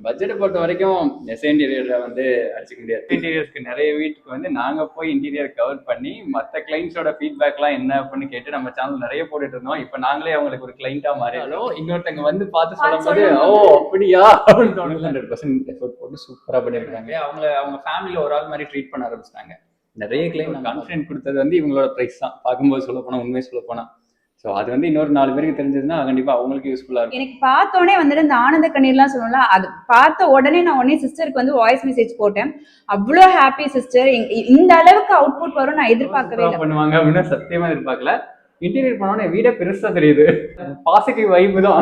பட்ஜெட்டை பொறுத்த வரைக்கும் எஸ் இன்டீரியரை வந்து அடிச்சுக்க முடியாது. இன்டீரியர்ஸ்க்கு நிறைய வீட்டுக்கு வந்து நாங்கள் போய் இன்டீரியர் கவர் பண்ணி மற்ற கிளைண்ட்ஸோட ஃபீட்பேக்லாம் என்ன அப்படின்னு கேட்டு நம்ம சேனல் நிறைய போட்டுட்டு இருந்தோம். இப்போ நாங்களே அவங்களுக்கு ஒரு கிளைண்ட்டாக மாறிடும். இன்னொருத்தங்க வந்து பார்த்து சொல்லும் போது ஓ அப்படியா அப்படின்னு தோணுது. 100% எஃபோர்ட் போட்டு சூப்பராக பண்ணியிருக்காங்க. அவங்க ஃபேமிலியில் ஒரு ஆள் மாதிரி ட்ரீட் பண்ண ஆரம்பிச்சிட்டாங்க. நிறைய கிளைண்ட் கான்ஃபிடென்ட் கொடுத்தது வந்து இவங்களோட ப்ரைஸ் தான். பார்க்கும்போது சொல்ல போனால், உண்மையை சொல்ல போனால் ஸோ அது வந்து இன்னொரு 4 பேருக்கு தெரிஞ்சதுன்னா கண்டிப்பாக அவங்களுக்கு யூஸ்ஃபுல்லாக இருக்கும். எனக்கு பார்த்தோன்னே வந்துட்டு இந்த ஆனந்த கண்ணீர்லாம் சொல்லலாம். அது பார்த்த உடனே நான் உடனே சிஸ்டருக்கு வந்து வாய்ஸ் மெசேஜ் போட்டேன். அவ்வளோ ஹாப்பி சிஸ்டர், இந்த அளவுக்கு அவுட்புட் வரும் நான் எதிர்பார்க்கவே இல்லை. பண்ணுவாங்க அப்படின்னு சத்தியமா எதிர்பார்க்கல. இன்டீரியர் பண்ணோன்னே வீடே பெருசா தெரியுது. பாசிட்டிவ் வைப்பு தான்.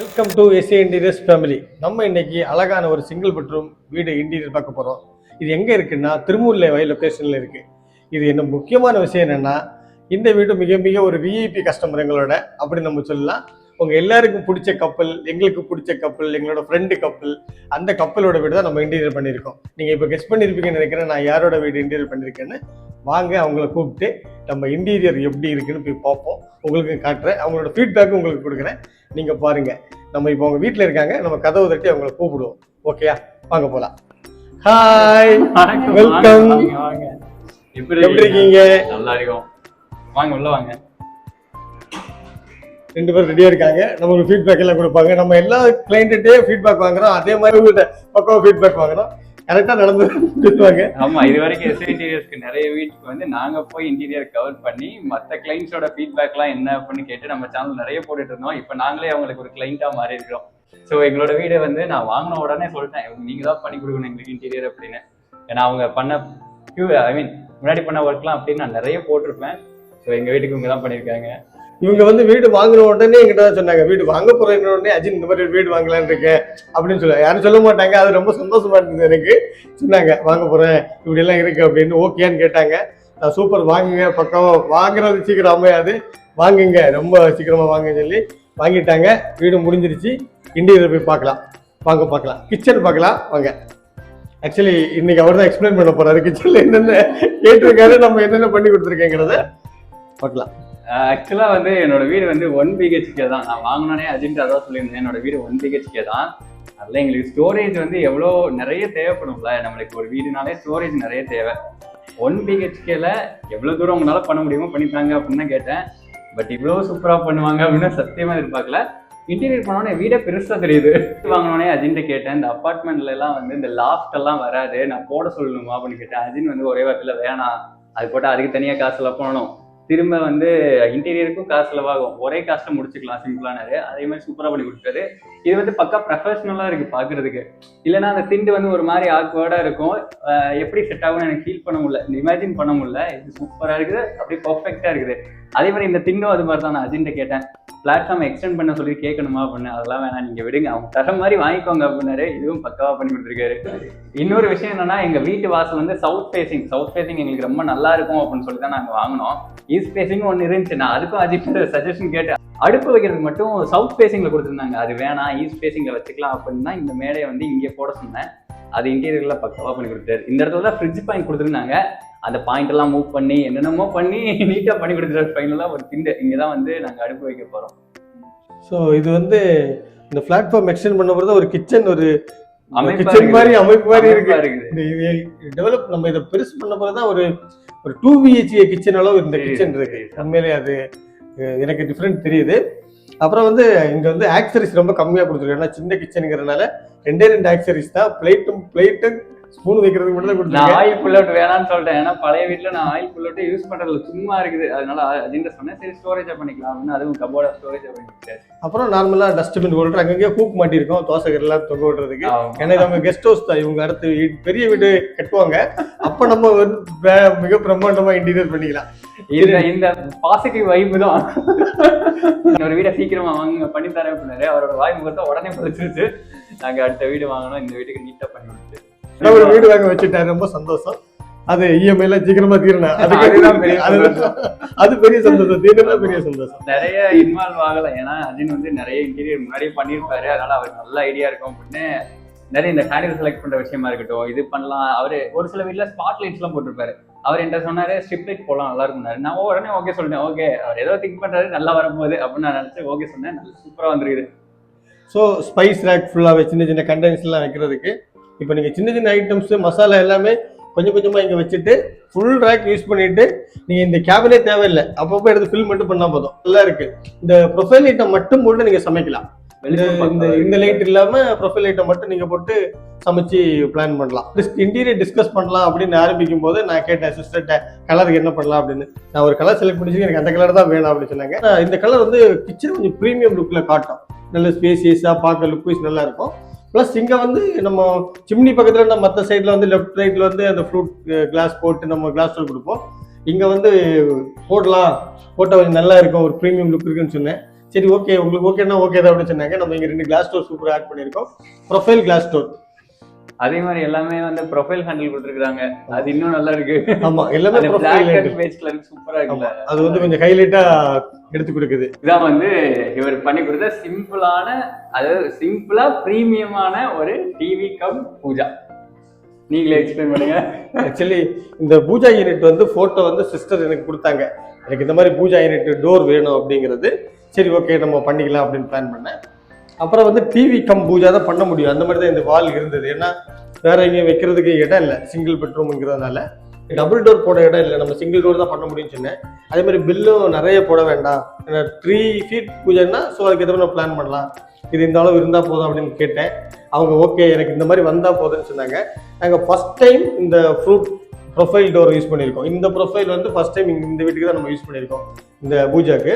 Welcome to SA interiors family. நம்ம இன்னைக்கு அழகான ஒரு சிங்கிள் பெட்ரூம் வீடு இன்டீரியர் பார்க்க போகிறோம். இது எங்கே இருக்குன்னா திருமூர்லை வயல் லொக்கேஷனில் இருக்குது. இது என்ன முக்கியமான விஷயம் என்னென்னா, இந்த வீடு மிக மிக ஒரு விஐபி கஸ்டமர் எங்களோட அப்படி நம்ம சொல்லலாம். உங்கள் எல்லாருக்கும் பிடிச்ச கப்பல், எங்களுக்கு பிடிச்ச கப்பல், எங்களோட ஃப்ரெண்டு கப்பல், அந்த கப்பலோட வீடு தான் நம்ம இன்டீரியர் பண்ணியிருக்கோம். நீங்கள் இப்போ கெஸ்ட் பண்ணியிருப்பீங்கன்னு நினைக்கிறேன் நான் யாரோட வீடு இன்டீரியர் பண்ணியிருக்கேன்னு. வாங்க அவங்கள கூப்பிட்டு நம்ம இன்டீரியர் எப்படி இருக்குன்னு போய் பார்ப்போம். உங்களுக்கு காட்டுறேன், அவங்களோட ஃபீட்பேக்கும் உங்களுக்கு கொடுக்குறேன். நீங்கள் பாருங்கள். நம்ம இப்போ அவங்க வீட்டில் இருக்காங்க, நம்ம கதவு தட்டி அவங்கள கூப்பிடுவோம். ஓகேயா? வாங்க போகலாம். Hi, welcome. எப்படி இருக்கீங்க? நல்லா இருக்கும். வாங்க உள்ள வாங்க. 2 பேரும் ரெடியா இருக்காங்க. நமக்கு ஃபீட்பேக் எல்லாம் கொடுப்பாங்க. நம்ம எல்லா கிளைண்ட்டே ஃபீட்பேக் வாங்குறோம், அதே மாதிரி உங்கள்கிட்ட பக்கம் ஃபீட்பேக் வாங்குறோம். கரெக்டா நடந்துவாங்க. ஆமா, இது வரைக்கும் எஸ்ஏ இன்டீரியர்ஸ்க்கு நிறைய வீட்டுக்கு வந்து நாங்க போய் இன்டீரியர் கவர் பண்ணி மற்ற கிளைண்ட்ஸோட ஃபீட்பேக்லாம் என்ன அப்படின்னு கேட்டு நம்ம சேனல் நிறைய போட்டுட்டு இருந்தோம். இப்போ நாங்களே அவங்களுக்கு ஒரு கிளைண்டா மாறி இருக்கிறோம். ஸோ எங்களோட வீடு வந்து நான் வாங்கின உடனே சொல்லிட்டேன், நீங்க தான் பண்ணி கொடுக்கணும் எங்களுக்கு இன்டீரியர் அப்படின்னு. ஏன்னா அவங்க பண்ண முன்னாடி பண்ண ஒர்க்லாம் அப்படின்னு நான் நிறைய போட்டிருப்பேன். ஸோ எங்க வீட்டுக்கு இவங்க தான் பண்ணியிருக்காங்க. இவங்க வந்து வீடு வாங்கின உடனே எங்கிட்ட தான் சொன்னாங்க, வீடு வாங்க போற உடனே அஜின் இந்த மாதிரி வீடு வாங்கலான்னு இருக்கேன் அப்படின்னு சொல்ல யாரும் சொல்ல மாட்டாங்க. அது ரொம்ப சந்தோஷமா இருந்தது எனக்கு. சொன்னாங்க வாங்க போறேன் இப்படி எல்லாம் இருக்கு அப்படின்னு. ஓகேன்னு கேட்டாங்க. நான் சூப்பர் வாங்குங்க, பக்கம் வாங்குறது சீக்கிரம் அமையாது, வாங்குங்க ரொம்ப சீக்கிரமா வாங்கன்னு சொல்லி வாங்கிட்டாங்க. வீடு முடிஞ்சிருச்சு. இன்டீரியர் போய் பார்க்கலாம். வாங்க பார்க்கலாம். கிச்சன் பார்க்கலாம் வாங்க. ஆக்சுவலி இன்னைக்கு அவர் தான் எக்ஸ்பிளைன் பண்ண போறாரு. கிச்சன்ல என்னென்ன கேட்டிருக்காரு, நம்ம என்னென்ன பண்ணி கொடுத்துருக்கேங்கிறத பார்க்கலாம். ஆக்சுவலா வந்து என்னோட வீடு வந்து 1 BHK தான். நான் வாங்கினோடனே அஜின்ட்டு அதான் சொல்லியிருந்தேன், என்னோட வீடு 1 BHK தான். அதில் எங்களுக்கு ஸ்டோரேஜ் வந்து எவ்வளோ நிறைய தேவைப்படும்ல. நம்மளுக்கு ஒரு வீடுனாலே ஸ்டோரேஜ் நிறைய தேவை. 1 BHKல எவ்வளோ தூரம் உங்களால பண்ண முடியுமோ பண்ணிட்டாங்க அப்படின்னு தான் கேட்டேன். பட் இவ்வளோ சூப்பராக பண்ணுவாங்க அப்படின்னு சத்தியமா எதிர்பார்க்கல. இன்டீரியர் பண்ணோடனே வீடே பெருசா தெரியுது. வாங்கினோடனே அஜின்ட்ட கேட்டேன், இந்த அப்பார்ட்மெண்ட்ல எல்லாம் வந்து இந்த லாஃப்ட் எல்லாம் வராது, நான் போட சொல்லணுமா அப்படின்னு கேட்டேன். அஜின் வந்து ஒரே வாரத்தில் வேணாம், அது போட்டால் அதுக்கு தனியாக காசுல போகணும், திரும்ப வந்து இன்டீரியருக்கும் காசு செலவாகும், ஒரே காசுல முடிச்சுக்கலாம் சிம்பிளானது. அதே மாதிரி சூப்பராக பண்ணி கொடுத்தாரு. இது வந்து பக்கா ப்ரொஃபஷனலா இருக்கு பாக்குறதுக்கு. இல்லைன்னா அந்த திண்டு வந்து ஒரு மாதிரி ஆக்வர்டா இருக்கும். எப்படி செட் ஆகும்னு எனக்கு ஃபீல் பண்ண முடியல, இமேஜின் பண்ண முடியல. இது சூப்பரா இருக்குது, அப்படியே பர்ஃபெக்டா இருக்குது. அதே மாதிரி இந்த திண்டும் அது மாதிரி தான். நான் அஜின்ட்ட கேட்டேன், பிளாட்ஃபார்ம் எக்ஸ்டெண்ட் பண்ண சொல்லி கேட்கணுமா அப்படின்னு. அதெல்லாம் வேணாம், நீங்க விடுங்க, அவங்க தர மாதிரி வாங்கிக்கோங்க அப்படின்னாரு. இதுவும் பக்காவா பண்ணி கொடுத்துருக்காரு. இன்னொரு விஷயம் என்னன்னா, எங்க வீட்டு வாசல் வந்து சவுத் ஃபேசிங் எங்களுக்கு ரொம்ப நல்லா இருக்கும் அப்படின்னு சொல்லி தான் நாங்க வாங்கினோம். ஈஸ்ட் ஃபேசிங் ஒன்று இருந்துச்சு. நான் அதுக்கும் அஜித் சஜஷன் கேட்டேன். அடுப்பு வைக்கிறதுக்கு மட்டும் சவுத் ஃபேசிங்ல கொடுத்துருந்தாங்க. அது வேணாம், ஈஸ்ட் ஃபேசிங்ல வச்சுக்கலாம் அப்படின்னா இந்த மேடையை வந்து இங்கே போட சொன்னேன். அது இன்டீரியர்ல பக்காவா பண்ணி கொடுத்தாரு. இந்த இடத்துல தான் ஃப்ரிட்ஜ் பாயிண்ட் கொடுத்துருந்தாங்க. அந்த பாயிண்ட் எல்லாம் மூவ் பண்ணி என்னென்னமோ பண்ணி நீட்டா பண்ணி கொடுத்துட்டாரு. ஃபைனலாக ஒரு திண்டு இங்கதான் வந்து நாங்க அடுப்பு வைக்க போறோம். ஸோ இது வந்து இந்த பிளாட்ஃபார்ம் எக்ஸ்டெண்ட் பண்ண போறது ஒரு கிச்சன், ஒரு கிச்சன் மாதிரி அமைப்பு மாதிரி இருக்கு. டெவலப் நம்ம இதை பெருசு பண்ண போறதுதான் ஒரு 2 BHK கிச்சன் அளவு இந்த கிச்சன் இருக்கு. உண்மையிலே அது எனக்கு டிஃப்ரெண்ட் தெரியுது. அப்புறம் வந்து இங்க வந்து ஆக்சரிஸ் ரொம்ப கம்மியா கொடுத்துருக்காங்க. ஏன்னா சின்ன கிச்சனுங்கிறதுனால 2 ஆக்சரிஸ் தான். பிளேட்டும் ஸ்பூன் வைக்கிறதுக்கு மட்டும் தான் கொடுத்துருக்கேன். ஆயில் புல்லவுட் வேணான்னு சொல்லிட்டேன். ஏன்னா பழைய வீட்டுல நான் ஆயில் புல்லவுட்டே யூஸ் பண்றதுல சும்மா இருக்குது. அதனால அஜின்ட்ட சொன்னேன், சரி ஸ்டோரேஜா பண்ணிக்கலாம் அப்படின்னு. அதுவும் கபோர்டா ஸ்டோரேஜா பண்ணிக்கிட்டேன். அப்புறம் நார்மலா டஸ்ட்பின் ஹோல்டர் அங்கங்கே ஹூக் மாட்டிருக்கோம் தோசைகள் எல்லாம் தொங்க விடுறதுக்கு. ஏன்னா அவங்க கெஸ்ட் ஹவுஸ் தான். இவங்க அடுத்து பெரிய வீடு கட்டுவாங்க. அப்ப நம்ம மிக பிரம்மாண்டமா இன்டீரியர் பண்ணிக்கலாம். இந்த பாசிட்டிவ் வைப்பு தான். ஒரு வீடை சீக்கிரமா வாங்க பண்ணி தரேன் அப்படின்னாரு. அவரோட வாய் முகத்தை உடனே பிடிச்சிருச்சு. நாங்க அடுத்த வீடு வாங்கணும், இந்த வீட்டுக்கு நீட்டா பண்ணி கொடுத்து ஒரு வீடு வாங்க வச்சுட்டாரு. ரொம்ப சந்தோஷம். அது இஎம்ஐல சீக்கிரமா தீரணும். அது பெரிய சந்தோஷம். தீரனா பெரிய சந்தோஷம். நிறைய இன்வால்வ் ஆகல. ஏன்னா அஜின் வந்து நிறைய இன்டீரியர் முன்னாடியே பண்ணியிருப்பாரு. அதனால அவருக்கு நல்ல ஐடியா இருக்கும் அப்படின்னு நிறைய இந்த ஹேண்டில் செலக்ட் பண்ற விஷயமா இருக்கட்டும், இது பண்ணலாம். அவரு ஒரு சில வீட்டுல ஸ்பாட் லைட்ஸ் எல்லாம் போட்டிருப்பாரு. அவர் என்கிட்ட சொன்னாரு ஸ்ட்ரிப் லைட் போலாம் நல்லா இருக்கும்னாரு. நான் உடனே ஓகே சொல்லிட்டேன். ஓகே அவர் ஏதோ திங்க் பண்றாரு, நல்லா வரும்போது அப்படின்னு நான் நினைச்சு ஓகே சொன்னேன். நல்லா சூப்பரா வந்துருக்குது. ஸோ ஸ்பைஸ் ரேக் ஃபுல்லாகவே சின்ன சின்ன கண்டெய்னர்ஸ்லாம் வைக்கிறதுக்கு. இப்போ நீங்கள் சின்ன சின்ன ஐட்டம்ஸு மசாலா எல்லாமே கொஞ்சம் கொஞ்சமாக இங்கே வச்சுட்டு ஃபுல் ரேக் யூஸ் பண்ணிட்டு நீங்கள் இந்த கேபினே தேவையில்லை, அப்பப்போ எடுத்து ஃபில் மட்டும் பண்ணால் போதும். நல்லா இருக்கு. இந்த ப்ரொஃபைல் ஐட்டம் மட்டும் போட்டு நீங்கள் சமைக்கலாம். இந்த லைட் இல்லாமல் ப்ரொஃபைல் ஐட்டம் மட்டும் நீங்கள் போட்டு சமைச்சு பிளான் பண்ணலாம். இன்டீரியர் டிஸ்கஸ் பண்ணலாம் அப்படின்னு ஆரம்பிக்கும் போது நான் கேட்டேன் சிஸ்டர்கிட்ட, கலருக்கு என்ன பண்ணலாம் அப்படின்னு. நான் ஒரு கலர் செலக்ட் பண்ணிச்சு, எனக்கு அந்த கலர் தான் வேணும் அப்படின்னு சொன்னாங்க. இந்த கலர் வந்து கிச்சன் கொஞ்சம் ப்ரீமியம் லுக்கில் காட்டும், நல்ல ஸ்பேசியஸாக பார்க்க லுக் வைஸ் நல்லா இருக்கும். ப்ளஸ் இங்கே வந்து நம்ம சிம்னி பக்கத்தில் நம்ம மற்ற சைடில் வந்து லெஃப்ட் ரைட்டில் வந்து அந்த ஃப்ரூட் கிளாஸ் போட்டு நம்ம கிளாஸ் டோர் கொடுப்போம். இங்கே வந்து போட்டால் கொஞ்சம் நல்லா இருக்கும், ஒரு ப்ரீமியம் லுக் இருக்குன்னு சொன்னேன். சரி ஓகே, உங்களுக்கு ஓகேன்னா ஓகே தான் அப்படின்னு சொன்னாங்க. நம்ம இங்கே 2 கிளாஸ் டோர் சூப்பராக ஆட் பண்ணியிருக்கோம். ப்ரொஃபைல் கிளாஸ் டோர் அதே மாதிரி எல்லாமே வந்து ப்ரொஃபைல் ஹேண்டில் கொடுத்துருக்காங்க, அது இன்னும் நல்லா இருக்கு. ஆமா, எல்லாமே ப்ரொஃபைல் பேஜ் கலர் சூப்பரா இருக்குல்ல, அது வந்து கொஞ்சம் ஹைலைட்டா எடுத்து கொடுக்குது. இதான் வந்து இவர் பண்ணி கொடுத்த சிம்பிளான, அதாவது சிம்பிளா பிரீமியமான ஒரு டிவி கம் பூஜா. நீங்களே எக்ஸ்பிளைன் பண்ணுங்க. ஆக்சுவலி இந்த பூஜா யூனிட் வந்து போட்டோ வந்து சிஸ்டர் எனக்கு கொடுத்தாங்க, எனக்கு இந்த மாதிரி பூஜா யூனிட் டோர் வேணும் அப்படிங்கிறது. சரி ஓகே நம்ம பண்ணிக்கலாம் அப்படின்னு பிளான் பண்ணேன். அப்புறம் வந்து டிவி கம் பூஜா தான் பண்ண முடியும், அந்த மாதிரி தான் இந்த வால் இருந்தது. ஏன்னா வேற எங்கேயும் வைக்கிறதுக்கு இடம் இல்லை, சிங்கிள் பெட்ரூம்ங்கிறதுனால. டபுள் டோர் போட இடம் இல்லை, நம்ம சிங்கிள் டோர் தான் பண்ண முடியும்னு சொன்னேன். அதே மாதிரி பில்லும் நிறைய போட வேண்டாம், ஏன்னா 3 ஃபீட் பூஜைன்னா ஸோ அதுக்கு எதாவது நம்ம பிளான் பண்ணலாம், இது இந்த அளவு இருந்தால் போதும் அப்படின்னு கேட்டேன். அவங்க ஓகே எனக்கு இந்த மாதிரி வந்தால் போதும்னு சொன்னாங்க. நாங்கள் ஃபர்ஸ்ட் டைம் இந்த ஃப்ரூட் ப்ரொஃபைல் டோர் யூஸ் பண்ணியிருக்கோம். இந்த ப்ரொஃபைல் வந்து ஃபர்ஸ்ட் டைம் இந்த வீட்டுக்கு தான் நம்ம யூஸ் பண்ணியிருக்கோம் இந்த பூஜாக்கு.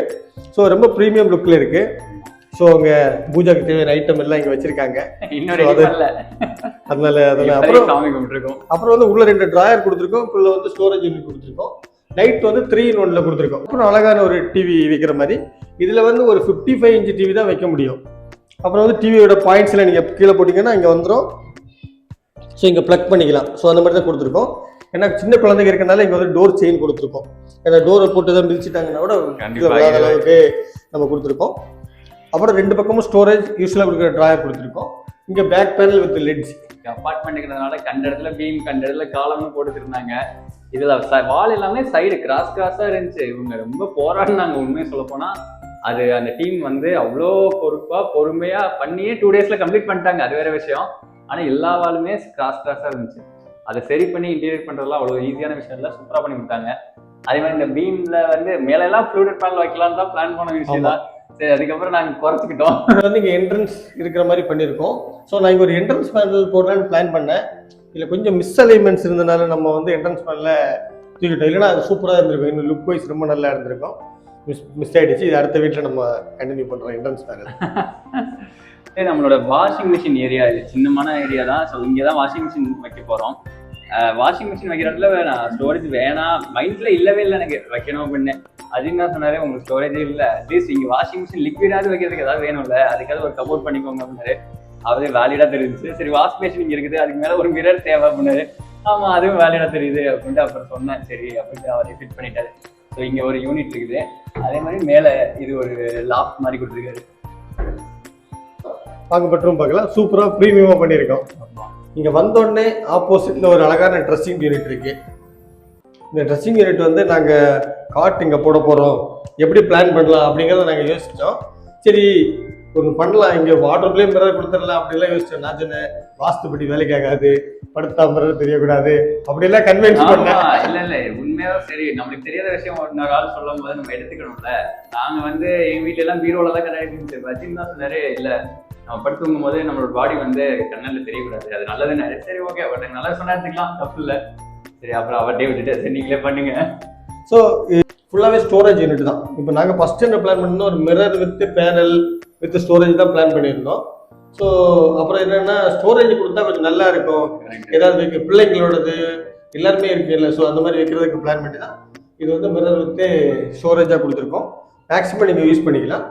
ஸோ ரொம்ப ப்ரீமியம் லுக்கில் இருக்குது. ஸோ அவங்க பூஜாக்கு தேவையான ஐட்டம் எல்லாம் இங்கே வச்சிருக்காங்க. அதனால அப்புறம் வந்து உள்ள 2 டிராயர் கொடுத்துருக்கோம், உள்ள வந்து ஸ்டோரேஜ் யூனிட் கொடுத்துருக்கோம். லைட் வந்து 3 in 1ல கொடுத்துருக்கோம். அப்புறம் அழகான ஒரு டிவி வைக்கிற மாதிரி. இதில் வந்து ஒரு 55 inch டிவி தான் வைக்க முடியும். அப்புறம் வந்து டிவியோட பாயிண்ட்ஸ்ல நீங்கள் கீழே போட்டிங்கன்னா இங்கே வந்துடும். ஸோ இங்கே ப்ளக் பண்ணிக்கலாம். ஸோ அந்த மாதிரி தான் கொடுத்துருக்கோம். ஏன்னா சின்ன குழந்தைங்க இருக்கனால இங்கே வந்து டோர் செயின் கொடுத்துருக்கோம். ஏன்னா டோரை போட்டு தான் மிதிச்சிட்டாங்கன்னா கூட அளவுக்கு நம்ம கொடுத்துருக்கோம். அப்புறம் 2 பக்கமும் ஸ்டோரேஜ் யூஸ்வலாக கொடுக்குற ட்ராயர் கொடுத்துருக்கோம். இங்கே பேக் பேனல் வித் லெட்ஸ். அப்பார்ட்மெண்ட்டுங்கிறதுனால கண்ட இடத்துல பீம், கண்ட இடத்துல காலமும் போட்டுருந்தாங்க. இதுல வால் எல்லாமே சைடு கிராஸா இருந்துச்சு. இவங்க ரொம்ப போராடினாங்க உண்மையை சொல்ல போனா. அது அந்த டீம் வந்து அவ்வளோ பொறுமையா பண்ணியே 2 daysல கம்ப்ளீட் பண்ணிட்டாங்க, அது வேற விஷயம். ஆனா எல்லா வாலுமே கிராஸா இருந்துச்சு. அதை சரி பண்ணி இன்டீரியர் பண்றதுலாம் அவ்வளோ ஈஸியான விஷயம் இல்லை, சூப்பரா பண்ணி கொடுத்தாங்க. அதே மாதிரி இந்த பீம்ல வந்து மேல எல்லாம் ஃப்ளூடட் பேனல் வைக்கலாம்னு தான் பிளான் பண்ண விஷயம் தான். சரி அதுக்கப்புறம் நாங்கள் குறைச்சிக்கிட்டோம். வந்து இங்கே என்ட்ரன்ஸ் இருக்கிற மாதிரி பண்ணியிருக்கோம். ஸோ நான் இங்கே ஒரு என்ட்ரன்ஸ் பேனல் போடலான்னு பிளான் பண்ணேன். இல்லை கொஞ்சம் மிஸ் அலைன்மெண்ட்ஸ் இருந்தனால நம்ம வந்து என்ட்ரன்ஸ் பேனலில் தூக்கிட்டோம். இல்லைன்னா அது சூப்பராக இருந்திருக்கும், இன்னும் லுக் வைஸ் ரொம்ப நல்லா இருந்திருக்கும். மிஸ் ஆகிடுச்சு. இது அடுத்த வீட்டில் நம்ம கண்டினியூ பண்ணுறோம் என்ட்ரன்ஸ் பேனல். சரி, நம்மளோட வாஷிங் மிஷின் ஏரியா இது சின்னமான ஏரியா தான். ஸோ இங்கே தான் வாஷிங் மிஷின் வைக்க போகிறோம். வாஷிங் மிஷின் வைக்கிற இடத்துல நான் ஸ்டோரேஜ் வேணாம், மைண்டில் இல்லவே இல்லை எனக்கு வைக்கணும் அப்படின்னு. அதுன்னு தான் சொன்னாரு, உங்களுக்கு ஸ்டோரேஜே இல்லை, அட்லீஸ்ட் இங்கே வாஷிங் மிஷின் லிக்விடாவது வைக்கிறதுக்கு ஏதாவது வேணும்ல, அதுக்காவது ஒரு கபோர்ட் பண்ணிக்கோங்க அப்படின்னாரு. அவரே வேலிடாக தெரிஞ்சிச்சு. சரி வாஷ் மிஷின் இங்கே இருக்குது, அதுக்கு மேலே ஒரு மிரர் தேவை அப்படின்னாரு. ஆமாம் அதுவும் வேலிடாக தெரியுது அப்படின்ட்டு அப்புறம் சொன்னேன். சரி அப்படின்ட்டு அவரே ஃபிட் பண்ணிட்டாரு. ஸோ இங்கே ஒரு யூனிட் இருக்குது. அதே மாதிரி மேலே இது ஒரு லாஃப்ட் மாதிரி கொடுத்துருக்காரு. பார்க்க பெட்ரூம் பார்க்கலாம், சூப்பராக ப்ரீமியமாக பண்ணியிருக்கோம். இங்கே வந்தோடனே ஆப்போசிட்டில் ஒரு அழகான ட்ரெஸ்ஸிங் யூனிட் இருக்குது. இந்த ட்ரெஸ்ஸிங் யூனிட் வந்து நாங்கள் காட் இங்கே போட போகிறோம், எப்படி பிளான் பண்ணலாம் அப்படிங்கிறத நாங்கள் யோசித்தோம். சரி ஒன்று பண்ணலாம், இங்கே வாட்டர்லேயே மிரர் கொடுத்துடலாம் அப்படிலாம் யோசித்தோம். நான் சொன்னேன் வாஸ்துப்படி வேலைக்கு ஆகாது, படுத்தா மிரர் தெரியக்கூடாது அப்படிலாம் கன்வின்ஸ் பண்ணேன். இல்லை உண்மையாக சரி, நம்மளுக்கு தெரியாத விஷயம் இன்னொரு ஆள் சொல்லும் போது நம்ம எடுத்துக்கணும்ல. நாங்கள் வந்து எங்கள் வீட்டில எல்லாம் பீரோவில் தான் கண்ணாடி இருந்துச்சு. வச்சுன்னு தான் சொன்னாரு, இல்லை நம்ம படுத்து தூங்கும் போது நம்மளோட பாடி வந்து கண்ணில் தெரியக்கூடாது, அது நல்லதுன்னு. சரி ஓகே, பட் நல்லா சொன்னா எடுத்துக்கலாம், தப்பு இல்லை. சரி அப்புறம் அவர்கிட்டே விட்டுட்டு சரி நீங்களே பண்ணுங்க. ஸோ ஃபுல்லாகவே ஸ்டோரேஜ் யூனிட் தான். இப்போ நாங்கள் ஃபஸ்ட்டு என்ன பிளான் பண்ணோம், ஒரு mirror with panel with storage தான் பிளான் பண்ணியிருந்தோம். ஸோ அப்புறம் என்னென்னா ஸ்டோரேஜ் கொடுத்தா கொஞ்சம் நல்லா இருக்கும், ஏதாவது வைக்க பிள்ளைங்களோடது எல்லாருமே இருக்கு இல்லை. ஸோ அந்த மாதிரி வைக்கிறதுக்கு பிளான் பண்ணி தான் இது வந்து மிரர் வித்து ஸ்டோரேஜாக கொடுத்துருக்கோம். மேக்ஸிமம் நீங்கள் யூஸ் பண்ணிக்கலாம்.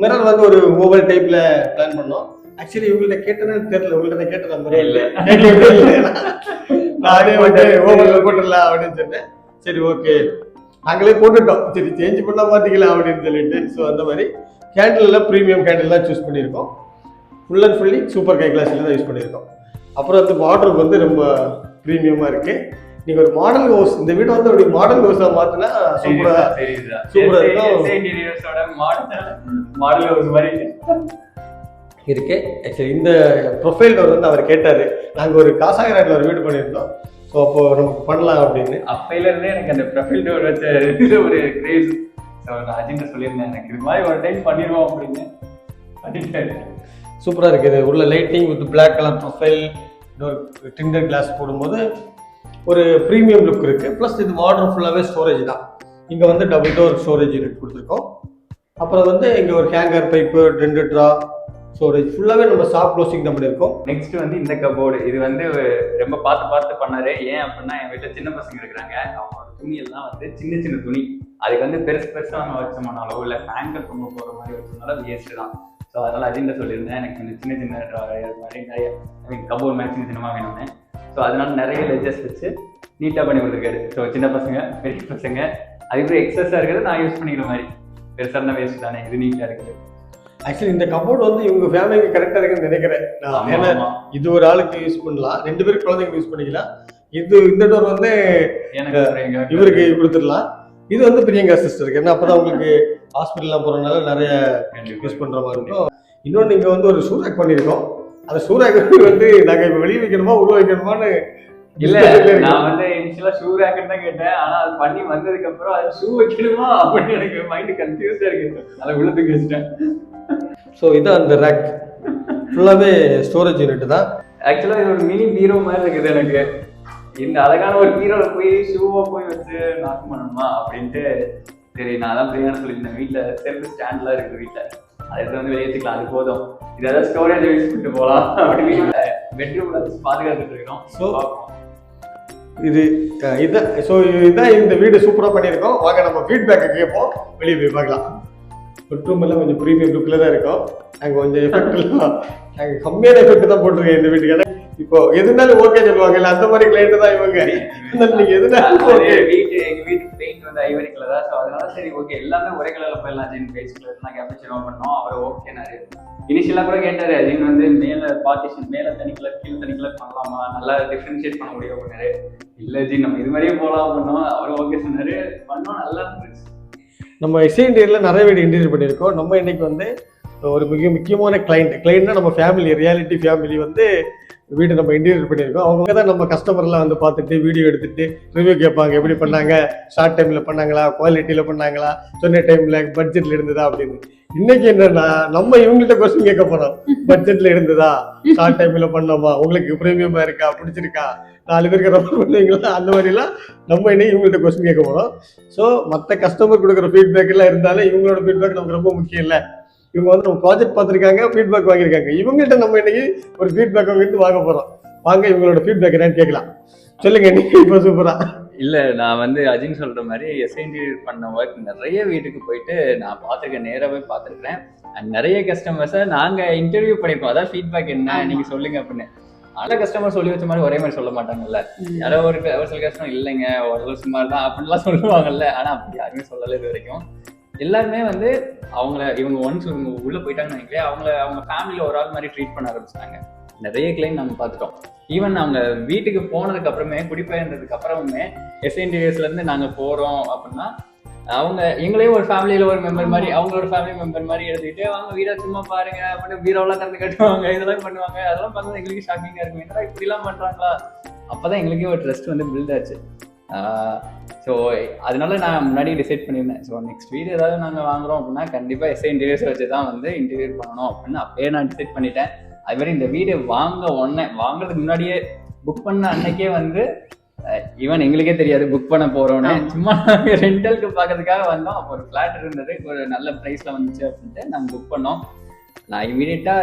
மிரர் வந்து ஒரு ஓவல் டைப்பில் பிளான் பண்ணோம். ஆக்சுவலி இவங்கள்ட்ட கேட்டேன்னு தெரியல, உங்கள்கிட்ட கேட்ட நம்பரே இல்லை, நானே வந்து ஓவலில் போட்டுடலாம் அப்படின்னு சொன்னேன். சரி ஓகே நாங்களே போட்டுட்டோம், சரி சேஞ்ச் பண்ணா மாற்றிக்கலாம் அப்படின்னு சொல்லிட்டு. ஸோ அந்த மாதிரி கேண்டில் எல்லாம் ப்ரீமியம் கேண்டில் தான் சூஸ் பண்ணியிருக்கோம். ஃபுல் அண்ட் ஃபுல்லி சூப்பர் கை கிளாஸில் தான் யூஸ் பண்ணியிருக்கோம். அப்புறம் வந்து வார்ட்ரோப் வந்து ரொம்ப ப்ரீமியமாக இருக்குது. நீங்கள் ஒரு மாடல் ஹவுஸ், இந்த வீடு வந்து அப்படி மாடல் ஹவுஸாக மாற்றினா சூப்பராக இருக்கும். மாடல் ஹவுஸ் மாதிரி இருக்கு. ஆக்சுவலி இந்த ப்ரொஃபைல் டோர் வந்து அவர் கேட்டார். நாங்கள் ஒரு காசாகராட்டில் ஒரு வீடு பண்ணியிருந்தோம். ஸோ அப்போ நமக்கு பண்ணலாம் அப்படின்னு. அப்பையில இருந்தே எனக்கு அந்த ப்ரொஃபைல் டோர் வச்ச ஒரு கிரேஸ். ஸோ நான் அஜின் சொல்லியிருந்தேன் எனக்கு இது மாதிரி ஒரு டைம் பண்ணிடுவோம் அப்படின்னு பண்ணிட்டாரு. சூப்பராக இருக்குது. உள்ள lighting with black colour profile door tinted glass போடும்போது ஒரு ப்ரீமியம் லுக் இருக்குது. ப்ளஸ் இது மாடர்ன் ஃபுல்லாகவே ஸ்டோரேஜ் தான். இங்கே வந்து டபுள் டோர் ஸ்டோரேஜ் யூனிட் கொடுத்துருக்கோம். அப்புறம் வந்து இங்கே ஒரு ஹேங்கர் பைப்பு, ரெண்டு ட்ரா ஸ்டோரேஜ் ஃபுல்லாகவே நம்ம சாஃப்ட் க்ளோசிங் தான் பண்ணியிருக்கோம். நெக்ஸ்ட் வந்து இந்த கபோர்டு. இது வந்து ரொம்ப பார்த்து பண்ணாரு. ஏன் அப்படின்னா என் வீட்டில் சின்ன பசங்க இருக்கிறாங்க. அவங்களோட துணியெல்லாம் வந்து சின்ன சின்ன துணி. அதுக்கு வந்து பெருசு அவங்க வச்சோம்னாலோ இல்லை ஹேங்கர் கொண்டு போகிற மாதிரி வச்சோம்னாலும் வேஸ்ட்டு தான். ஸோ அதனால் அஜின்ட்ட சொல்லியிருந்தேன் எனக்கு இந்த சின்ன சின்ன மாதிரி நிறைய கபோர்ட் மாதிரி சின்ன சின்னமாக வேணும்னு. ஸோ அதனால நிறைய லெஜஸ் வச்சு நீட்டாக பண்ணி கொடுத்துருக்காரு. ஸோ சின்ன பசங்க, பெரிய பசங்க, அதுக்கப்புறம் எக்ஸஸாக இருக்கிறது நான் யூஸ் பண்ணிக்கிற மாதிரி. பெருசாக இருந்தால் வேஸ்ட் தானே, இது நீட்டாக இருக்குது. ஆக்சுவலி இந்த கபோர்டு வந்து இவங்க ஃபேமிலிக்கு கரெக்டாக இருக்குன்னு நினைக்கிறேன். ஏன்னா இது ஒரு ஆளுக்கு யூஸ் பண்ணலாம், 2 பேருக்கு குழந்தைங்க யூஸ் பண்ணிக்கலாம். இந்த டோர் வந்து எனக்கு இவருக்கு கொடுத்துடலாம். இது வந்து பிரியங்கா சிஸ்டருக்கு. ஏன்னா அப்பதான் உங்களுக்கு ஹாஸ்பிட்டல்லாம் போறதுனால நிறைய யூஸ் பண்ற மாதிரி இருக்கும். இன்னொன்று இங்கே வந்து ஒரு ஷூ ரேக் பண்ணியிருக்கோம். அந்த ஷூ ரேக் வந்து நாங்கள் இப்போ வெளியே வைக்கணுமா உள்ள வைக்கணுமான்னு இல்ல, நான் வந்து இனிஷியலா ஷூ ரேக்குன்னு தான் கேட்டேன். ஆனா அது பண்ணி வந்ததுக்கு அப்புறம் அது ஷூ வைக்கணுமா அப்படின்னு எனக்கு மைண்ட் கன்ஃபியூஸா இருக்கு. அதை உள்ள தூக்கி வச்சுட்டேன். ஸோ இதான் அந்த ரேக் ஃபுல்லாகவே ஸ்டோரேஜ் யூனிட் தான். ஆக்சுவலாக இது ஒரு மினி பீரோ மாதிரி இருக்குது எனக்கு. இந்த அழகான ஒரு பீரோவில் போய் ஷூவை போய் வச்சு நாக்கம் பண்ணணுமா அப்படின்ட்டு சரி நான் தான் பிரியாணி சொல்லியிருந்தேன். வீட்டில் செல்ஃப் ஸ்டாண்ட்லாம் இருக்குது வீட்டில், அதை எடுத்து வந்து வெளியே வச்சுக்கலாம், அது போதும். இது ஏதாவது ஸ்டோரேஜ் யூஸ் பண்ணிட்டு போகலாம் அப்படின்னு வீட்டில் பெட்ரூமில் வச்சு பாதுகாத்துட்டு இருக்கிறோம். ஸோ இதுதான். ஸோ இதுதான் இந்த வீடு சூப்பராக பண்ணியிருக்கோம். வாங்க நம்ம ஃபீட்பேக்கு கேட்போம், வெளியே போய் பார்க்கலாம். பெட்ரூம் எல்லாம் கொஞ்சம் ப்ரீமியம் லுக்கில் தான் இருக்கும். நாங்கள் கொஞ்சம் எஃபெக்ட்லாம் நாங்கள் கம்மியான எஃபெக்ட் தான் போட்டிருக்கோம் இந்த வீட்டுக்கு. ஏன்னா இப்போ எதுனாலும் ஓகே சொல்லுவாங்கல்ல, அந்த மாதிரி கிளைண்ட் தான் இவங்க. நீங்க எதுனாலும் எங்க வீட்டு பெயிண்ட் வந்து ஐவரி கலர் தான். ஸோ அதனால சரி ஓகே எல்லாமே ஒரே கலர்ல போயிடலாம். அஜின் பேஸ் கலர் நான் கேப்சர் பண்ணோம். அவர் ஓகேனாரு. இனிஷியலா கூட கேட்டாரு அஜின் வந்து மேல பார்ட்டிஷன் மேல தனி கலர் கீழே தனி கலர் பண்ணலாமா, நல்லா டிஃபரன்ஷியேட் பண்ண முடியும் அப்படின்னாரு. இல்ல அஜின் நம்ம இது மாதிரியே போகலாம் பண்ணோம். அவர் ஓகே சொன்னாரு, பண்ணோம், நல்லா இருந்துச்சு. நம்ம எஸ்ஏ இன்டீரியர்ல நிறைய வீடு இன்டீரியர் பண்ணியிருக்கோம். நம்ம இன்னைக்கு வந்து ஒரு முக்கியமான கிளைண்ட்னா நம்ம ஃபேமிலி, ரியாலிட்டி ஃபேமிலி வந்து வீடு நம்ம இன்டீரியர் பண்ணியிருக்கோம். அவங்க தான் நம்ம கஸ்டமர்லாம் வந்து பார்த்துட்டு வீடியோ எடுத்துட்டு ரிவ்யூ கேட்பாங்க. எப்படி பண்ணாங்க, ஷார்ட் டைமில் பண்ணாங்களா, குவாலிட்டியில் பண்ணாங்களா, சொன்ன டைமில் பட்ஜெட்டில் இருந்ததா அப்படின்னு. இன்னைக்கு என்னன்னா நம்ம இவங்கள்ட்ட கொஸ்டின் கேட்க போகிறோம். பட்ஜெட்டில் இருந்ததா, ஷார்ட் டைமில் பண்ணோமா, உங்களுக்கு ப்ரீமியமாக இருக்கா, பிடிச்சிருக்கா, 4 பேருக்கு ரெஃபர் பண்ணுவீங்களா, அந்த மாதிரிலாம் நம்ம இன்னைக்கு இவங்கள்ட்ட கொஸ்டின் கேட்க போகிறோம். ஸோ மற்ற கஸ்டமர் கொடுக்குற ஃபீட்பேக் எல்லாம் இருந்தாலும் இவங்களோட ஃபீட்பேக் நமக்கு ரொம்ப முக்கியம் இல்லை. இவங்க வந்து நம்ம ப்ராஜெக்ட் பார்த்துருக்காங்க, ஃபீட்பேக் வாங்கியிருக்காங்க. இவங்கள்ட்ட நம்ம இன்னைக்கு ஒரு ஃபீட்பேக் வந்து வாங்க போகிறோம். வாங்க இவங்களோட ஃபீட்பேக் என்னன்னு கேட்கலாம். சொல்லுங்க இன்னைக்கு இப்போ சூப்பரா. இல்ல நான் வந்து அஜின் சொல்ற மாதிரி எஸ்ஐடி பண்ண ஒர்க் நிறைய வீட்டுக்கு போயிட்டு நான் பார்த்துருக்கேன், நேராகவே பார்த்துருக்கேன். நிறைய கஸ்டமர்ஸை நாங்க இன்டர்வியூ பண்ணியிருக்கோம். அதான் ஃபீட்பேக் என்ன நீங்க சொல்லுங்க அப்படின்னு. நல்ல கஸ்டமர் சொல்லி வச்ச மாதிரி ஒரே மாதிரி சொல்ல மாட்டாங்கல்ல. யாரோ ஒரு சில கஸ்டமர் இல்லைங்க ஒரு சுமார் தான் அப்படின்லாம் சொல்லுவாங்கல்ல. ஆனா அப்படி யாருமே சொல்லலை இது வரைக்கும். எல்லாருமே வந்து இவங்க ஒன்ஸ் உள்ள போயிட்டாங்கன்னு நினைக்கிறேன், அவங்க ஃபேமிலியில ஒரு ஆள் மாதிரி ட்ரீட் பண்ண ஆரம்பிச்சிட்டாங்க. நிறைய கிளைண்ட் நம்ம பார்த்துட்டோம். ஈவன் அவங்க வீட்டுக்கு போனதுக்கு அப்புறமே, குடிபெயர்ந்ததுக்கு அப்புறமே எஸ்ஐடிஎஸ்ல இருந்து நாங்க போறோம் அப்படின்னா அவங்க எங்களையும் ஒரு ஃபேமிலியில ஒரு மெம்பர் மாதிரி, அவங்களோட ஃபேமிலி மெம்பர் மாதிரி எடுத்துக்கிட்டு அவங்க வீடை சும்மா பாருங்க அப்படின்னு பீரோலாம் திறந்து கட்டுவாங்க, இதெல்லாம் பண்ணுவாங்க. அதெல்லாம் பார்த்தா எங்களுக்கு ஷாக்கிங்கா இருக்கும், என்னடா இப்படிலாம் பண்றாங்களா. அப்பதான் எங்களுக்கே ஒரு ட்ரஸ்ட் வந்து பில்ட் ஆச்சு. ஸோ அதனால நான் முன்னாடி டிசைட் பண்ணியிருந்தேன். ஸோ நெக்ஸ்ட் வீடு ஏதாவது நாங்கள் வாங்குறோம் அப்படின்னா கண்டிப்பாக எஸ்ஐ இன்டீரியர்ஸ் வச்சு தான் வந்து இன்டீரியர் பண்ணணும் அப்படின்னு அப்பயே நான் டிசைட் பண்ணிட்டேன். அதுமாதிரி இந்த வீடு வாங்குறதுக்கு முன்னாடியே புக் பண்ண அன்னைக்கே வந்து ஈவன் எங்களுக்கே தெரியாது புக் பண்ண போறோன்னு, சும்மா ரெண்டலுக்கு பார்க்கறதுக்காக வந்தோம். அப்போ ஒரு ஃபிளாட் இருந்தது, ஒரு நல்ல ப்ரைஸ்ல வந்துச்சு அப்படின்ட்டு நாங்கள் புக் பண்ணோம். நான் இமீடியட்டா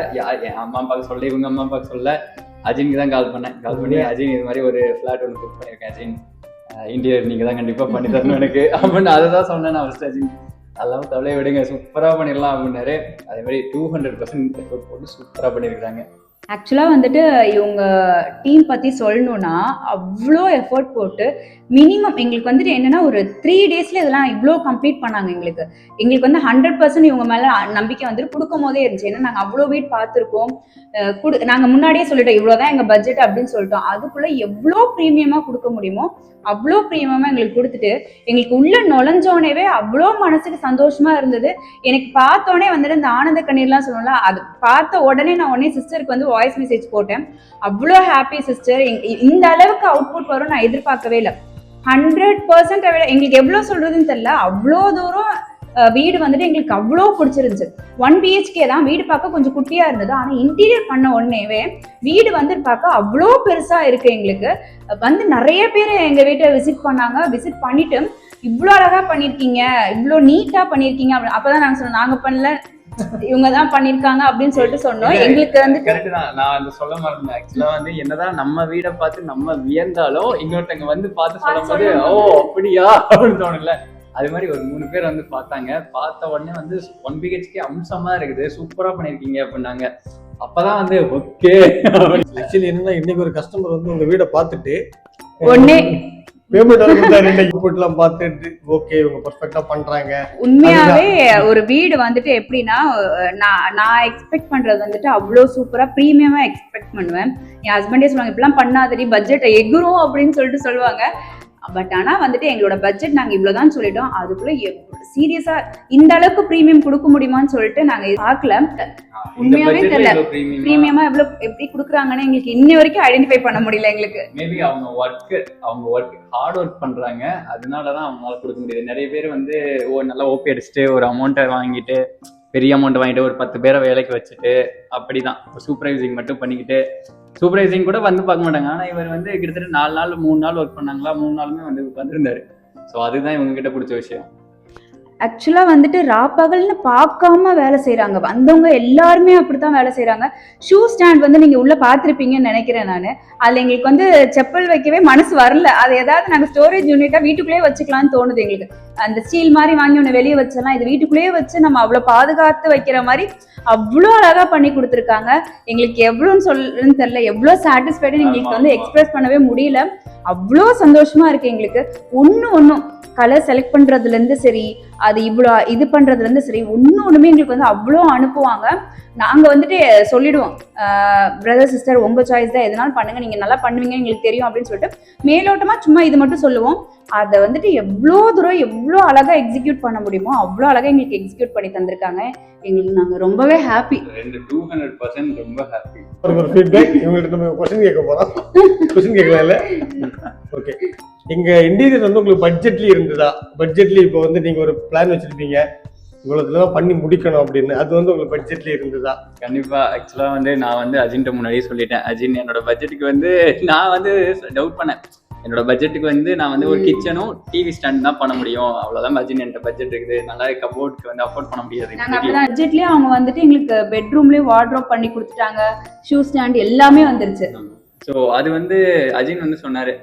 என் அம்மா அப்பாவுக்கு சொல்ல, இவங்க அம்மா அப்பாவுக்கு சொல்ல, அஜினுக்கு தான் கால் பண்ணி அஜின் இது மாதிரி ஒரு ஃபிளாட் ஒன்று புக் பண்ணியிருக்கேன் அஜின், இன்டீரியர் நீங்க தான் கண்டிப்பா பண்ணி தரணும் எனக்கு அப்படின்னு அதை தான் சொன்னேன். நான் ஃபர்ஸ்ட் அஜின் அதெல்லாம் தவளையை விடுங்க, சூப்பரா பண்ணிடலாம் அப்படின்னாரு. அதே மாதிரி 200% எஃபோர்ட் போட்டு சூப்பரா பண்ணியிருக்காங்க. ஆக்சுவலாக வந்துட்டு இவங்க டீம் பற்றி சொல்லணும்னா அவ்வளோ எஃபர்ட் போட்டு மினிமம் எங்களுக்கு வந்துட்டு என்னன்னா ஒரு 3 daysல இதெல்லாம் இவ்வளோ கம்ப்ளீட் பண்ணாங்க. எங்களுக்கு வந்து 100% இவங்க மேலே நம்பிக்கை வந்துட்டு கொடுக்கும் போதே இருந்துச்சு. ஏன்னா நாங்கள் அவ்வளோ வீட் பார்த்துருக்கோம். நாங்கள் முன்னாடியே சொல்லிட்டோம் இவ்வளோதான் எங்கள் பட்ஜெட் அப்படின்னு சொல்லிட்டோம். அதுக்குள்ளே எவ்வளோ ப்ரீமியமாக கொடுக்க முடியுமோ அவ்வளோ ப்ரீமியமாக எங்களுக்கு கொடுத்துட்டு எங்களுக்கு உள்ள நுழைஞ்சோனேவே அவ்வளோ மனசுக்கு சந்தோஷமா இருந்தது. எனக்கு பார்த்தோன்னே வந்துட்டு இந்த ஆனந்த கண்ணீர்லாம் சொல்லணும்ல, அது பார்த்த உடனே நான் உடனே சிஸ்டருக்கு வந்து வாய்ஸ் மெசேஜ் போட்டேன். அவ்வளோ ஹாப்பி சிஸ்டர், இந்த அளவுக்கு அவுட்புட் வரும் நான் எதிர்பார்க்கவே இல்லை. 100% எங்களுக்கு எவ்வளோ சொல்றதுன்னு தெரியல. அவ்வளோ தூரம் வீடு வந்துட்டு எங்களுக்கு அவ்வளோ பிடிச்சிருந்துச்சு. 1 BHK தான், வீடு பார்க்க கொஞ்சம் குட்டியா இருந்தது. ஆனால் இன்டீரியர் பண்ண உடனேவே வீடு வந்து பார்க்க அவ்வளோ பெருசா இருக்கு. எங்களுக்கு வந்து நிறைய பேர் எங்க வீட்டை விசிட் பண்ணாங்க. விசிட் பண்ணிட்டு இவ்வளோ அழகா பண்ணிருக்கீங்க, இவ்வளோ நீட்டா பண்ணிருக்கீங்க. அப்பதான் நாங்க சொன்னோம் நாங்க பண்ணல இவங்க தான் பண்ணிருக்காங்க அப்படின்னு சொல்லிட்டு சொன்னோம். எங்களுக்கு வந்து கரெக்ட் தான். நான் வந்து சொல்ல மாட்டேன். ஆக்சுவலா வந்து என்னதான் நம்ம வீடை பார்த்து நம்ம வியந்தாலும் இன்னொருத்தங்க வந்து பார்த்து சொல்லும் போது ஓ அப்படியா அப்படின்னு தோணும்ல. அது மாதிரி ஒரு 3 பேர் வந்து பார்த்தாங்க. பார்த்த உடனே வந்து 1 BHK அம்சமா இருக்குது, சூப்பரா பண்ணிருக்கீங்க அப்படின்னாங்க. அப்பதான் வந்து ஓகே. ஆக்சுவலி என்னன்னா இன்னைக்கு ஒரு கஸ்டமர் வந்து உங்க வீடை பார்த்துட்டு ஒன்னே பேமெண்ட் பார்த்துட்டு ஓகே இவங்க பெர்ஃபெக்ட்டா பண்றாங்க. உண்மையாவே ஒரு வீடு வந்துட்டு எப்படின்னா நான் எக்ஸ்பெக்ட் பண்றது வந்துட்டு அவ்வளோ சூப்பரா ப்ரீமியமா எக்ஸ்பெக்ட் பண்ணுவேன். என் ஹஸ்பண்டே சொல்லுவாங்க இப்பெல்லாம் பண்ணாதடி பட்ஜெட் எகுரும் அப்படின்னு சொல்லிட்டு சொல்லுவாங்க. பட் ஆனா வந்துட்டு எங்களோட பட்ஜெட் நாங்க இவ்வளவுதான் சொல்லிட்டோம். அதுக்குள்ள சீரியஸா இந்த அளவுக்கு ப்ரீமியம் கொடுக்க முடியுமான்னு சொல்லிட்டு நாங்க பார்க்கல. உண்மையாவே தெரியல ப்ரீமியமா எப்படி கொடுக்குறாங்கன்னு எங்களுக்கு இன்னி வரைக்கும் ஐடென்டிஃபை பண்ண முடியல. எங்களுக்கு மேபி அவங்க ஒர்க் ஹார்ட் ஒர்க் பண்றாங்க, அதனாலதான் அவங்களால கொடுக்க முடியுது. நிறைய பேர் வந்து நல்லா ஓபி அடிச்சுட்டு ஒரு அமௌண்ட்டை வாங்கிட்டு பெரிய அமௌண்ட் வாங்கிட்டு ஒரு 10 பேரை வேலைக்கு வச்சுட்டு அப்படிதான் சூப்பர்வைசிங் மட்டும் பண்ணிக்கிட்டு, சூப்பர்வைசிங் கூட வந்து பார்க்க மாட்டாங்க. ஆனா இவர் வந்து கிட்டத்தட்ட 4 நாள் 3 நாள் ஒர்க் பண்ணாங்களா, 3 நாளுமே வந்து வந்திருந்தாரு. ஸோ அதுதான் இவங்க கிட்ட பிடிச்ச விஷயம். ஆக்சுவலா வந்துட்டு ராப்பகல்னு பார்க்காம வேலை செய்யறாங்க. வந்தவங்க எல்லாருமே அப்படித்தான் வேலை செய்யறாங்க. ஷூ ஸ்டாண்ட் வந்து நீங்க உள்ள பார்த்திருப்பீங்கன்னு நினைக்கிறேன் நானு. அதுல எங்களுக்கு வந்து செப்பல் வைக்கவே மனசு வரல. அது ஏதாவது நாங்க ஸ்டோரேஜ் யூனிட்டா வீட்டுக்குள்ளேயே வச்சுக்கலாம்னு தோணுது எங்களுக்கு. அந்த ஸ்டீல் மாதிரி வாங்கி ஒன்று வெளியே வச்சலாம், இது வீட்டுக்குள்ளேயே வச்சு நம்ம அவ்வளவு பாதுகாத்து வைக்கிற மாதிரி அவ்வளோ அழகா பண்ணி கொடுத்துருக்காங்க. எங்களுக்கு எவ்வளோன்னு சொல்லுன்னு தெரியல, எவ்வளோ சாட்டிஸ்ஃபைடு எங்களுக்கு வந்து எக்ஸ்பிரஸ் பண்ணவே முடியல. அவ்வளோ சந்தோஷமா இருக்கு எங்களுக்கு. ஒன்றும் கலர் செலக்ட் பண்றதுல இருந்து சரி, அது இவ்வளோ இது பண்றதுல இருந்து சரி, ஒண்ணுமே எங்களுக்கு வந்து அவ்வளோ அனுப்புவாங்க. நாங்க வந்துட்டு சொல்லிடுவோம் பிரதர் சிஸ்டர் உங்க சாய்ஸ் தான், எதனாலும் பண்ணுங்க, நீங்க நல்லா பண்ணுவீங்க எங்களுக்கு தெரியும் அப்படின்னு சொல்லிட்டு மேலோட்டமா சும்மா இது மட்டும் சொல்லுவோம். அதை வந்துட்டு எவ்வளோ தூரம் எவ்வளோ அழகா எக்ஸிக்யூட் பண்ண முடியுமோ அவ்வளோ அழகா எங்களுக்கு எக்ஸிக்யூட் பண்ணி தந்திருக்காங்க. எங்களுக்கு நாங்க ரொம்பவே ஹாப்பி. 200% ரொம்ப ஹாப்பி. ஒரு ஃபீட்பேக் இவங்கள்ட்ட நம்ம क्वेश्चन கேட்க போறோம். क्वेश्चन கேட்கலாம்ல? ஓகே. இங்க இன்டீரியர் வந்து உங்களுக்கு பட்ஜெட்லி இருந்ததா? பட்ஜெட்லி இப்போ வந்து நீங்க ஒரு பிளான் வச்சிருப்பீங்க இவ்வளவுதான் பண்ணி முடிக்கணும் அப்படின்னு, அது வந்து உங்களுக்கு பட்ஜெட்லி இருந்ததா? கண்டிப்பா. ஆக்சுவலா வந்து நான் வந்து அஜின்ட்ட முன்னாடியே சொல்லிட்டேன். அஜின் என்னோட பட்ஜெட்டுக்கு வந்து நான் வந்து டவுட் பண்ணேன். என்னோட பட்ஜெட்டுக்கு வந்து நான் வந்து ஒரு கிச்சனும் டிவி ஸ்டாண்ட் தான் பண்ண முடியும், அவ்வளவுதான் அஜின் என்கிட்ட பட்ஜெட் இருக்குது, நல்லா கபோர்டுக்கு வந்து அஃபோர்ட் பண்ண முடியாது. பட்ஜெட்லயே அவங்க வந்துட்டு எங்களுக்கு பெட்ரூம்லயே வார்ட்ரோப் பண்ணி கொடுத்துட்டாங்க, ஷூ ஸ்டாண்ட் எல்லாமே வந்துருச்சு. ஸோ அது வந்து அஜின் வந்து சொன்னாரு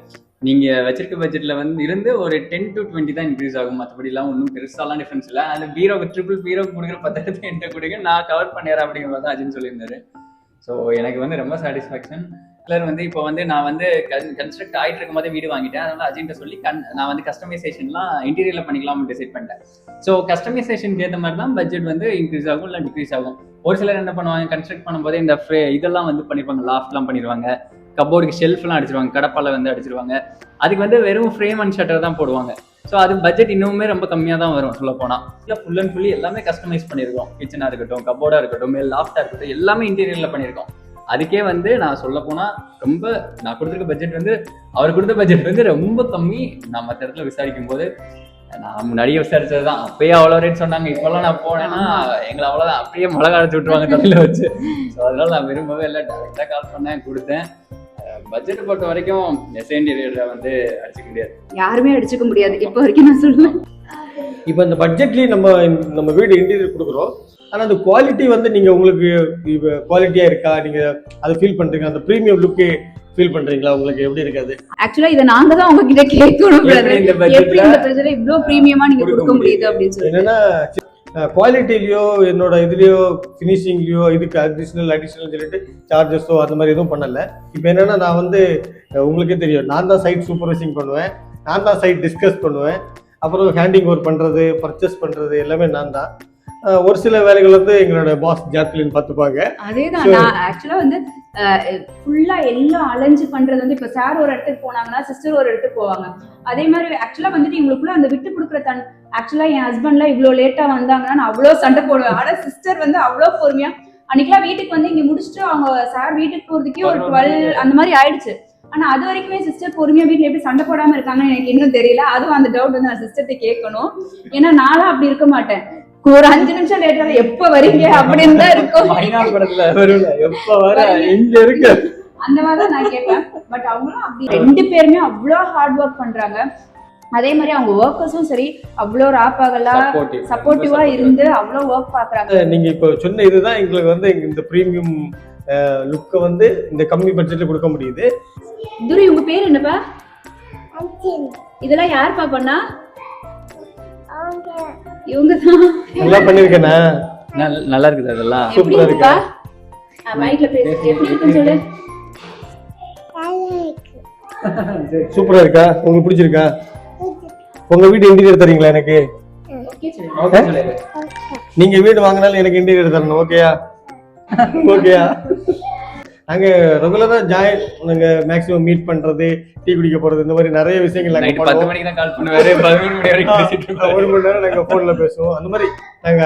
நீங்க வச்சிருக்க பட்ஜெட்ல வந்து இருந்து ஒரு 10 to 20 தான் இன்க்ரீஸ் ஆகும், மற்றபடி எல்லாம் ஒன்றும் பெருசாலாம் டிஃபரன்ஸ் இல்லை. அந்த ட்ரிபிள் பீரோக்கு கொடுக்குற 10,000 என்கிட்ட கொடுங்க, நான் கவர் பண்ணிடுறேன் அப்படிங்கிற தான் அஜின் சொல்லியிருந்தாரு. ஸோ எனக்கு வந்து ரொம்ப சாட்டிஸ்ஃபேக்ஷன். கலர் வந்து இப்போ வந்து நான் வந்து கன்ஸ்ட்ரக்ட் ஆகிட்டு இருக்கும் போதே வீடு வாங்கிட்டேன். அதனால அஜின்ட்ட சொல்லி நான் வந்து கஸ்டமைசேஷன்லாம் இன்டீரியர்ல பண்ணிக்கலாம்னு டிசைட் பண்ணிட்டேன். ஸோ கஸ்டமைசேஷனுக்கு ஏற்ற மாதிரி தான் பட்ஜெட் வந்து இன்க்ரீஸ் ஆகும் இல்லை டிக்ரீஸ் ஆகும். ஒரு சிலர் என்ன பண்ணுவாங்க, கன்ஸ்ட்ரக்ட் பண்ணும்போதே இந்த இதெல்லாம் வந்து பண்ணிருப்பாங்க, லாஃப்ட்லாம் பண்ணிடுவாங்க, கபோர்டுக்கு ஷெல்ஃப்லாம் அடிச்சிருவாங்க, கடப்பால வந்து அடிச்சிருவாங்க. அதுக்கு வந்து வெறும் ஃப்ரேம் அண்ட் ஷட்டர் தான் போடுவாங்க. ஸோ அது பட்ஜெட் இன்னுமே ரொம்ப கம்மியாக தான் வரும் சொல்ல போனால். இல்லை ஃபுல் அண்ட் ஃபுல்லி எல்லாமே கஸ்டமைஸ் பண்ணியிருக்கோம். கிச்சனாக இருக்கட்டும், கபோர்டாக இருக்கட்டும், லாஃப்டாக இருக்கட்டும், எல்லாமே இன்டீரியரில் பண்ணியிருக்கோம். அதுக்கே வந்து நான் சொல்ல போனால் ரொம்ப நான் கொடுத்துருக்க பட்ஜெட் வந்து அவர் கொடுத்த பட்ஜெட் வந்து ரொம்ப கம்மி. நான் மற்ற இடத்துல விசாரிக்கும் போது நான் முன்னாடியே விசாரிச்சது தான், அப்பயே அவ்வளோ ரேட் சொன்னாங்க. இப்போல்லாம் நான் போனேன்னா எங்களை அவ்வளோதான் அப்படியே மிளகா அடிச்சு விட்டுருவாங்க தலையில் வச்சு. ஸோ அதனால நான் விரும்பவே இல்லை, டேரெக்டாக கால் பண்ணேன், கொடுத்தேன். பட்ஜெட் பொறுத்த வரைக்கும் இன்டீரியர்ல வந்து அடிச்சுக்க முடியாது, யாருமே அடிச்சுக்க முடியாது இப்போ வரைக்கும் நான் சொல்லுவேன். இப்போ இந்த பட்ஜெட்லயே நம்ம வீடு இன்டீரியர் கொடுக்குறோம், ஆனால் அந்த குவாலிட்டி வந்து நீங்க உங்களுக்கு குவாலிட்டியா இருக்கா, நீங்க அதை ஃபீல் பண்றீங்க, அந்த ப்ரீமியம் லுக்கு ஃபீல் பண்றீங்களா, உங்களுக்கு எப்படி இருக்காது? ஆக்சுவலா இதை நாங்க தான் உங்ககிட்ட கேட்கணும், எப்படி இந்த பட்ஜெட்ல இவ்ளோ பிரீமியமா நீங்க கொடுக்க முடியுது அப்படின்னு சொல்லி. என்னன்னா குவாலிட்டிலையோ என்னோட இதுலேயோ ஃபினிஷிங்லேயோ இதுக்கு அடிஷ்னல் சொல்லிட்டு சார்ஜஸோ அந்த மாதிரி எதுவும் பண்ணலை. இப்போ என்னென்னா நான் வந்து உங்களுக்கே தெரியும், நான் தான் சைட் சூப்பர்வைசிங் பண்ணுவேன், நான் தான் சைட் டிஸ்கஸ் பண்ணுவேன், அப்புறம் ஹேண்டிங் ஓவர் பண்ணுறது, பர்ச்சேஸ் பண்ணுறது எல்லாமே நான் தான். ஒரு சில வேலைகள் வந்து எங்களோட பாஸ் ஜாக்லின் பார்த்துப்பாங்க. அதேதான். நான் ஆக்சுவலா வந்து ஃபுல்லா எல்லாம் அலைஞ்சு பண்றது வந்து இப்ப சார் ஒரு இடத்துக்கு போனாங்கன்னா சிஸ்டர் ஒரு இடத்துக்கு போவாங்க. அதே மாதிரி ஆக்சுவலா வந்துட்டு இவங்களுக்குள்ள அந்த விட்டு கொடுக்குற ஆக்சுவலா என் ஹஸ்பண்ட்லாம் இவ்வளவு லேட்டா வந்தாங்கன்னா நான் அவ்வளவு சண்டை போடுவேன். ஆனா சிஸ்டர் வந்து அவ்வளவு பொறுமையா அன்னைக்கெல்லாம் வீட்டுக்கு வந்து இங்க முடிச்சுட்டு அவங்க சார் வீட்டுக்கு போறதுக்கே ஒரு 12 அந்த மாதிரி ஆயிடுச்சு. ஆனா அது வரைக்குமே சிஸ்டர் பொறுமையா வீட்டுல எப்படி சண்டை போடாம இருக்காங்கன்னு எனக்கு இன்னும் தெரியல. அதுவும் அந்த டவுட் வந்து நான் சிஸ்டர்கிட்ட கேட்கணும். ஏன்னா நானும் அப்படி இருக்க மாட்டேன். ஒரு 5 நிமிஷம் லேட்டா எப்ப வரீங்க அப்படின்னு தான் இருக்கும். எப்ப வர எங்க இருக்கு அந்த மாதிரிதான் நான் கேட்பேன். பட் அவங்களும் அப்படி 2 பேருமே அவ்வளவு ஹார்ட் ஒர்க் பண்றாங்க. அதே மாதிரி அவங்க ஒர்க்கர்ஸும் சரி அவ்வளோ ராப்பாகலா சப்போர்ட்டிவா இருந்து அவ்வளோ ஒர்க் பாக்குறாங்க. நீங்க இப்போ சொன்ன இதுதான் எங்களுக்கு வந்து இந்த பிரீமியம் லுக்கை வந்து இந்த கம்மி பட்ஜெட்ல கொடுக்க முடியுது. துரை, உங்க பேர் என்னப்பா? இதெல்லாம் யாருப்பா பண்ணா? இவங்க தான். நல்லா பண்ணிருக்கேனா? நல்லா இருக்குது. அதெல்லாம் சூப்பரா இருக்கா? மைக்ல பேசு. எப்படி இருக்குன்னு சொல்லு. சூப்பரா இருக்கா? உங்களுக்கு பிடிச்சிருக்கா? உங்க வீடு இன்டீரியர் தரீங்களா எனக்கு? நீங்க வீடு வாங்கினாலும் எனக்கு இன்டீரியர் தரணும். ஓகேயா? ஓகேயா? நாங்க ரெகுலரா நாங்க மேக்ஸிமம் மீட் பண்றது, டீ குடிக்க போறது, இந்த மாதிரி நிறைய விஷயங்கள் நாங்க பண்ணுவோம். 10 மணிக்கு தான் கால் பண்ணுவாரு, 11 மணி வரைக்கும் பேசிட்டு இருப்போம். 1 மணி நேரம் நாங்க போன்ல பேசுவோம். அந்த மாதிரி நாங்க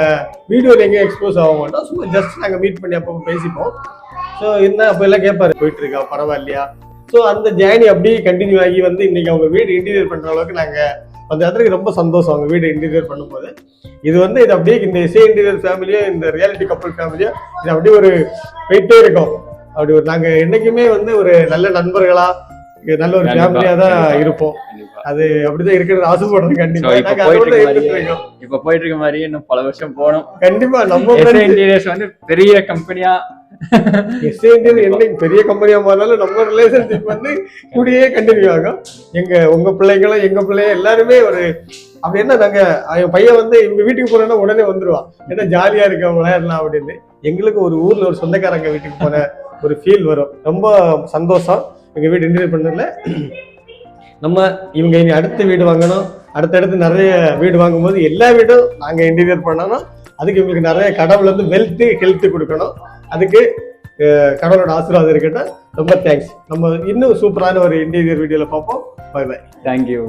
வீடியோல எங்கேயும் எக்ஸ்போஸ் ஆக மாட்டோம். சும்மா ஜஸ்ட் நாங்க மீட் பண்ணி அப்போ பேசிப்போம். ஸோ என்ன அப்போ எல்லாம் கேட்பாரு, போயிட்டு இருக்கா, பரவாயில்லையா? ஸோ அந்த ஜேர்னி அப்படியே கண்டினியூ ஆகி வந்து இன்னைக்கு அவங்க வீடு இன்டீரியர் பண்ற அளவுக்கு நாங்க அந்த இடத்துக்கு ரொம்ப சந்தோஷம். அவங்க வீடு இன்டீரியர் பண்ணும்போது இது அப்படியே இந்த இசை இன்டீரியர் ஃபேமிலியோ இந்த ரியாலிட்டி கப்பல் ஃபேமிலியோ இது அப்படியே ஒரு போயிட்டே இருக்கும். அப்படி ஒரு நாங்க என்னைக்குமே ஒரு நல்ல நண்பர்களா, நல்ல ஒரு ஃபேமிலியா தான் இருப்போம். அது அப்படிதான் இருக்கிறது ஆசைப்படுறோம். கண்டிப்பா இப்ப போயிட்டு இருக்க மாதிரி இன்னும் பல வருஷம் போகணும். கண்டிப்பா நம்ம இன்டீரியர்ஸ் வந்து பெரிய கம்பெனியா, எஸ்ஏ இன்டீரியர் என்னைக்கு பெரிய கம்பெனியா மாறினாலும் நம்ம ரிலேஷன்ஷிப் கூடயே கண்டினியூ ஆகும். உங்க பிள்ளைங்களும் எங்க பிள்ளைங்க எல்லாருமே அப்படி என்ன நாங்க என் பையன் இவங்க வீட்டுக்கு போனோம்னா உடனே வந்துருவான். ஏன்னா ஜாலியா இருக்க விளையாடலாம் அப்படின்னு. எங்களுக்கு ஒரு ஊர்ல ஒரு சொந்தக்காரங்க வீட்டுக்கு போன ஒரு ஃபீல் வரும். ரொம்ப சந்தோஷம் எங்க வீடு இன்டீரியர் பண்ணதுல. நம்ம இவங்க இனி அடுத்த வீடு வாங்கணும், அடுத்தடுத்து நிறைய வீடு வாங்கும்போது எல்லா வீடும் நாங்க இன்டீரியர் பண்ணணும். அதுக்கு இவங்களுக்கு நிறைய கடவுள் வெல்த் ஹெல்த் கொடுக்கணும். அதுக்கு கடவுளோட ஆசீர்வாதம் இருக்கட்டும். ரொம்ப தேங்க்ஸ். நம்ம இன்னும் சூப்பரான ஒரு இன்டீரியர் வீடியோல பார்ப்போம். Bye bye. தேங்க்யூ.